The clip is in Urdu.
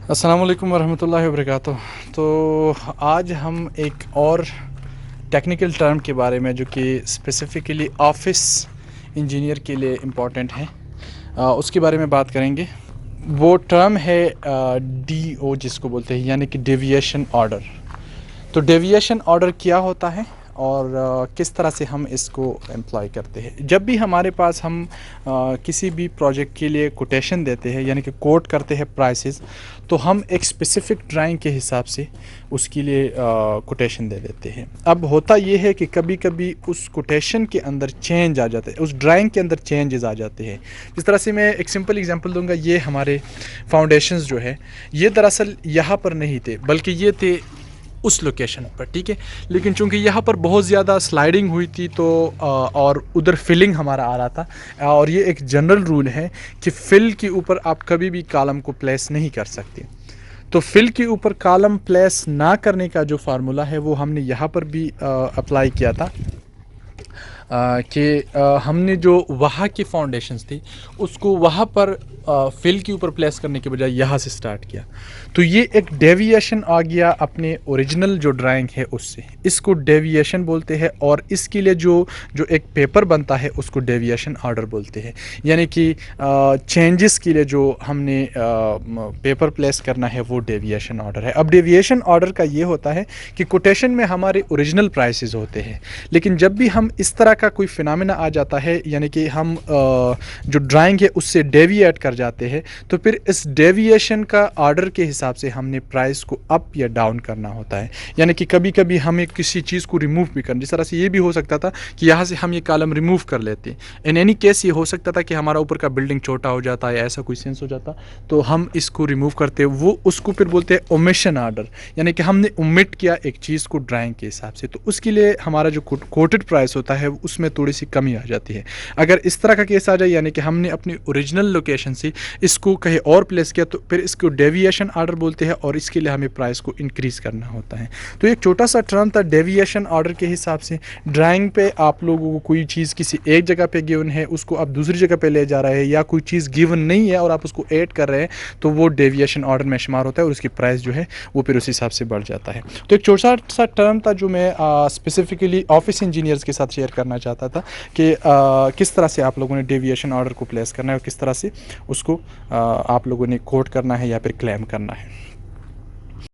السلام علیکم ورحمۃ اللہ وبرکاتہ۔ تو آج ہم ایک اور ٹیکنیکل ٹرم کے بارے میں جو کہ اسپیسیفکلی آفس انجینئر کے لیے امپورٹنٹ ہے اس کے بارے میں بات کریں گے۔ وہ ٹرم ہے ڈی او جس کو بولتے ہیں، یعنی کہ ڈیویشن آرڈر۔ تو ڈیویشن آرڈر کیا ہوتا ہے اور کس طرح سے ہم اس کو امپلائی کرتے ہیں؟ جب بھی ہمارے پاس ہم کسی بھی پروجیکٹ کے لیے کوٹیشن دیتے ہیں، یعنی کہ کوٹ کرتے ہیں پرائسز، تو ہم ایک اسپیسیفک ڈرائنگ کے حساب سے اس کے لیے کوٹیشن دے دیتے ہیں۔ اب ہوتا یہ ہے کہ کبھی کبھی اس کوٹیشن کے اندر چینج آ جاتے ہیں، اس ڈرائنگ کے اندر چینجز آ جاتے ہیں۔ جس طرح سے میں ایک سمپل ایگزامپل دوں گا، یہ ہمارے فاؤنڈیشنز جو ہے یہ دراصل یہاں پر نہیں تھے، بلکہ یہ تھے اس لوکیشن پر، ٹھیک ہے۔ لیکن چونکہ یہاں پر بہت زیادہ سلائڈنگ ہوئی تھی تو اور ادھر فلنگ ہمارا آ رہا تھا، اور یہ ایک جنرل رول ہے کہ فل کے اوپر آپ کبھی بھی کالم کو پلیس نہیں کر سکتے۔ تو فل کے اوپر کالم پلیس نہ کرنے کا جو فارمولہ ہے وہ ہم نے یہاں پر بھی اپلائی کیا تھا، کہ ہم نے جو وہاں کی فاؤنڈیشنز تھی اس کو وہاں پر فل کے اوپر پلیس کرنے کے بجائے یہاں سے سٹارٹ کیا۔ تو یہ ایک ڈیویشن آ گیا اپنے اوریجنل جو ڈرائنگ ہے اس سے، اس کو ڈیویشن بولتے ہیں، اور اس کے لیے جو ایک پیپر بنتا ہے اس کو ڈیویشن آرڈر بولتے ہیں۔ یعنی کہ چینجز کے لیے جو ہم نے پیپر پلیس کرنا ہے وہ ڈیویشن آرڈر ہے۔ اب ڈیویشن آرڈر کا یہ ہوتا ہے کہ کوٹیشن میں ہمارے اوریجنل پرائسز ہوتے ہیں، لیکن جب بھی ہم اس طرح کا کوئی فینامنا آ جاتا ہے، یعنی کہ ہم جو ڈرائنگ ہے اس سے ڈیویٹ کر جاتے ہیں، تو پھر اس ڈیویشن کا آرڈر کے حساب سے ہم نے پرائس کو اپ یا ڈاؤن کرنا ہوتا ہے۔ یعنی کہ کبھی کبھی ہمیں کسی چیز کو ریموو بھی کرنا، جس طرح سے یہ بھی ہو سکتا تھا کہ یہاں سے ہم یہ کالم ریموو کر لیتے، ان اینی کیس یہ ہو سکتا تھا کہ ہمارا اوپر کا بلڈنگ چھوٹا ہو جاتا ہے، ایسا کوئی سینس ہو جاتا، تو ہم اس کو ریموو کرتے، وہ اس کو پھر بولتے ہیں اومیشن آرڈر، یعنی کہ ہم نے اومٹ کیا ایک چیز کو ڈرائنگ کے حساب سے، تو اس کے لیے ہمارا جو کوٹڈ پرائس ہوتا ہے اس میں تھوڑی سی کمی آ جاتی ہے۔ اگر اس طرح کا کیس آ جائے، یعنی کہ ہم نے اپنی اوریجنل لوکیشن سے اس کو کہیں اور پلیس کیا، تو پھر اس کو ڈیویشن آرڈر بولتے ہیں، اور اس کے لیے ہمیں پرائس کو انکریز کرنا ہوتا ہے۔ تو ایک چھوٹا سا ٹرم تھا ڈیویشن آرڈر کے حساب سے، ڈرائنگ پہ آپ لوگوں کو کوئی چیز کسی ایک جگہ پہ گیون ہے، اس کو آپ دوسری جگہ پہ لے جا رہے ہیں، یا کوئی چیز گیون نہیں ہے اور آپ اس کو ایڈ کر رہے ہیں، تو وہ ڈیویشن آرڈر میں شمار ہوتا ہے، اور اس کی پرائس جو ہے وہ پھر اس حساب سے بڑھ جاتا ہے۔ تو ایک چھوٹا سا ٹرم تھا جو میں اسپیسیفکلی آفس انجینئرز کے ساتھ شیئر کرنا چاہتا تھا، کہ کس طرح سے آپ لوگوں نے ڈیویشن آرڈر کو پلیس کرنا ہے، اور کس طرح سے اس کو آپ لوگوں نے کوٹ کرنا ہے یا پھر کلیم کرنا ہے۔